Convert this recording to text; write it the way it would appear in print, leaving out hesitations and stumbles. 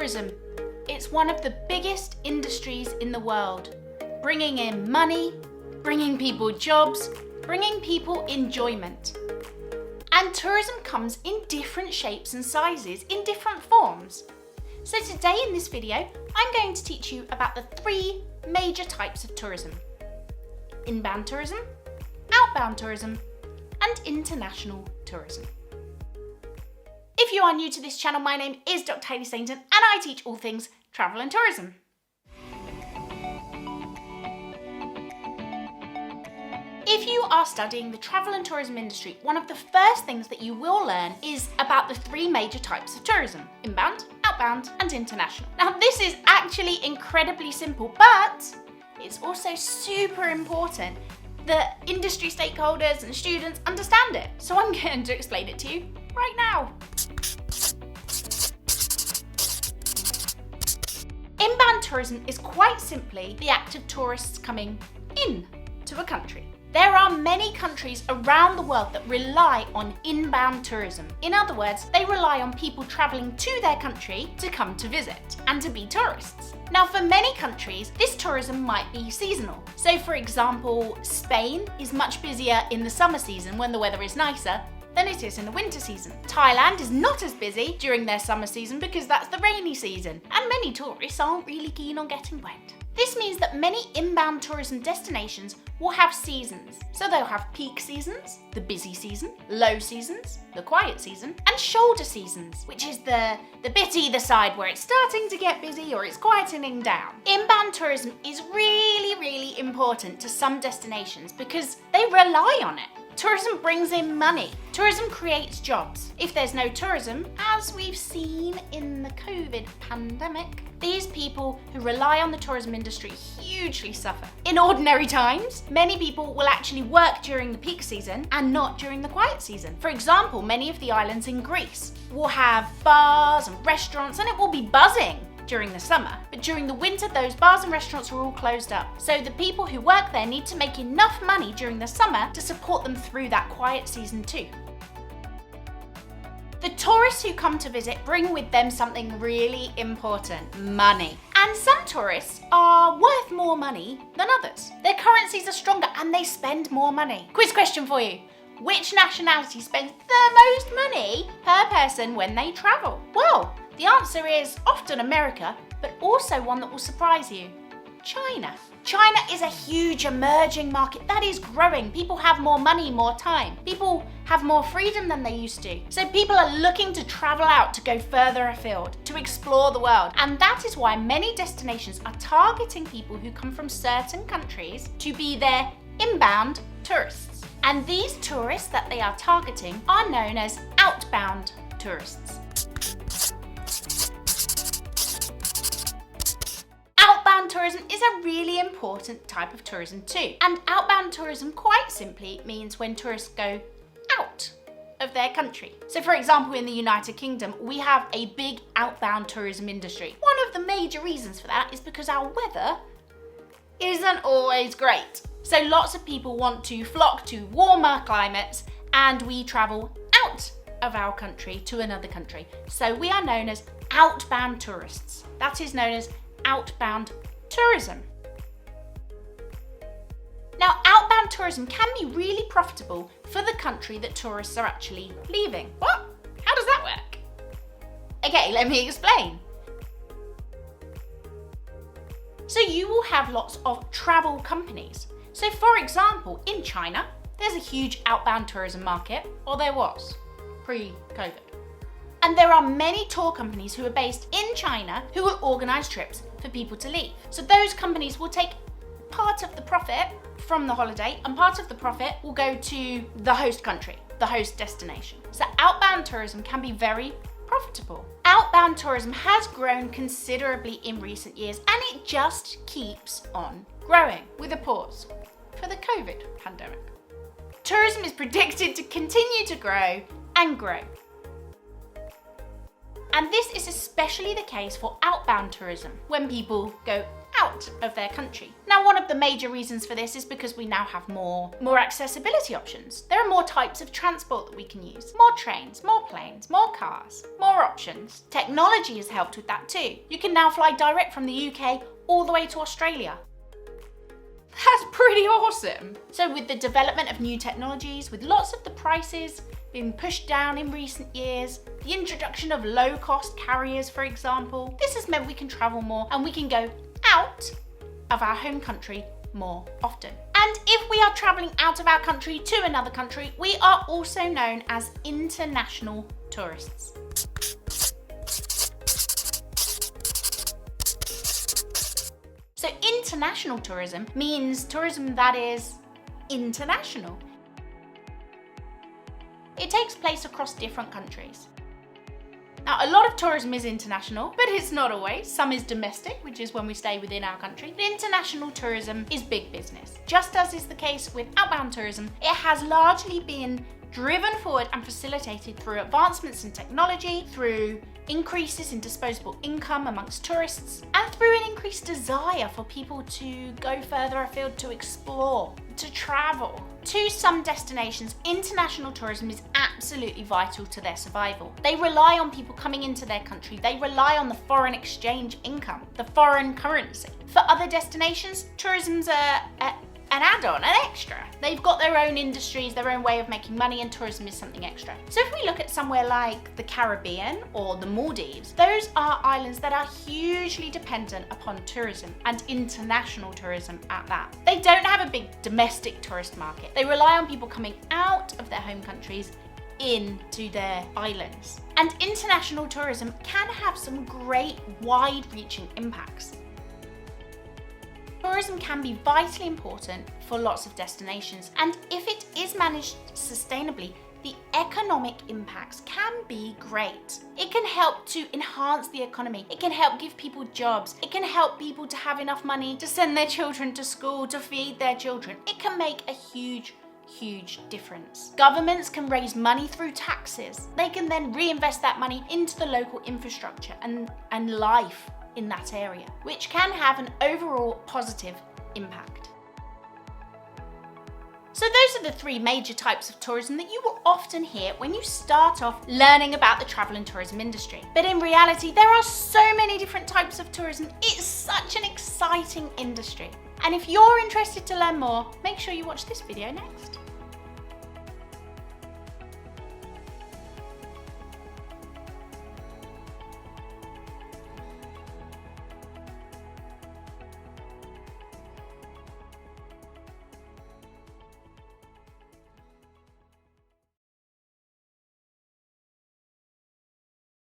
tourism. It's one of the biggest industries in the world, bringing in money, bringing people jobs, bringing people enjoyment. And tourism comes in different shapes and sizes, in different forms. So today in this video, I'm going to teach you about the 3 major types of tourism: inbound tourism, outbound tourism, and international tourism. If you are new to this channel, my name is Dr. Hayley Stainton and I teach all things travel and tourism. If you are studying the travel and tourism industry, one of the first things that you will learn is about the 3 major types of tourism: inbound, outbound, and international. Now, this is actually incredibly simple, but it's also super important that industry stakeholders and students understand it. So I'm going to explain it to you right now. Inbound tourism is quite simply the act of tourists coming in to a country. There are many countries around the world that rely on inbound tourism. In other words, they rely on people travelling to their country to come to visit and to be tourists. Now, for many countries, this tourism might be seasonal. So, for example, Spain is much busier in the summer season when the weather is nicer than it is in the winter season. Thailand is not as busy during their summer season because that's the rainy season, and many tourists aren't really keen on getting wet. This means that many inbound tourism destinations will have seasons. So they'll have peak seasons, the busy season, low seasons, the quiet season, and shoulder seasons, which is the bit either side where it's starting to get busy or it's quietening down. Inbound tourism is really important to some destinations because they rely on it. Tourism brings in money. Tourism creates jobs. If there's no tourism, as we've seen in the COVID pandemic, these people who rely on the tourism industry hugely suffer. In ordinary times, many people will actually work during the peak season and not during the quiet season. For example, many of the islands in Greece will have bars and restaurants and it will be buzzing during the summer, but during the winter those bars and restaurants are all closed up. So the people who work there need to make enough money during the summer to support them through that quiet season too. The tourists who come to visit bring with them something really important: money. And some tourists are worth more money than others. Their currencies are stronger and they spend more money. Quiz question for you. Which nationality spends the most money per person when they travel? Well, the answer is often America, but also one that will surprise you: China. China is a huge emerging market that is growing. People have more money, more time. People have more freedom than they used to. So people are looking to travel out, to go further afield, to explore the world. And that is why many destinations are targeting people who come from certain countries to be their inbound tourists. And these tourists that they are targeting are known as outbound tourists. Outbound tourism is a really important type of tourism too. And outbound tourism quite simply means when tourists go out of their country. So for example, in the United Kingdom, we have a big outbound tourism industry. One of the major reasons for that is because our weather isn't always great. So lots of people want to flock to warmer climates and we travel out of our country to another country. So we are known as outbound tourists. That is known as outbound tourism. Now, outbound tourism can be really profitable for the country that tourists are actually leaving. What? How does that work? Okay, let me explain. So you will have lots of travel companies. So for example, in China, there's a huge outbound tourism market, or there was, pre-COVID. And there are many tour companies who are based in China who will organise trips for people to leave. So those companies will take part of the profit from the holiday and part of the profit will go to the host country, the host destination. So outbound tourism can be very profitable. Outbound tourism has grown considerably in recent years and it just keeps on growing, with a pause for the COVID pandemic. Tourism is predicted to continue to grow and grow. And this is especially the case for outbound tourism, when people go out of their country. Now, one of the major reasons for this is because we now have more accessibility options. There are more types of transport that we can use. More trains, more planes, more cars, more options. Technology has helped with that too. You can now fly direct from the UK all the way to Australia. That's pretty awesome. So with the development of new technologies, with lots of the prices being pushed down in recent years, the introduction of low-cost carriers, for example, this has meant we can travel more and we can go out of our home country more often. And if we are traveling out of our country to another country, we are also known as international tourists. So international tourism means tourism that is international. It takes place across different countries. Now, a lot of tourism is international, but it's not always. Some is domestic, which is when we stay within our country. But international tourism is big business. Just as is the case with outbound tourism, it has largely been driven forward and facilitated through advancements in technology, through increases in disposable income amongst tourists, and through an increased desire for people to go further afield, to explore, to travel. To some destinations, international tourism is absolutely vital to their survival. They rely on people coming into their country. They rely on the foreign exchange income, the foreign currency. For other destinations, tourism's an add-on, an extra. They've got their own industries, their own way of making money, and tourism is something extra. So if we look at somewhere like the Caribbean or the Maldives, those are islands that are hugely dependent upon tourism, and international tourism at that. They don't have a big domestic tourist market. They rely on people coming out of their home countries into their islands. And international tourism can have some great wide-reaching impacts. Tourism can be vitally important for lots of destinations, and if it is managed sustainably, the economic impacts can be great. It can help to enhance the economy. It can help give people jobs. It can help people to have enough money to send their children to school, to feed their children. It can make a huge difference. Governments can raise money through taxes. They can then reinvest that money into the local infrastructure and life in that area, which can have an overall positive impact. So those are the three major types of tourism that you will often hear when you start off learning about the travel and tourism industry. But in reality, there are so many different types of tourism. It's such an exciting industry. And if you're interested to learn more, make sure you watch this video next.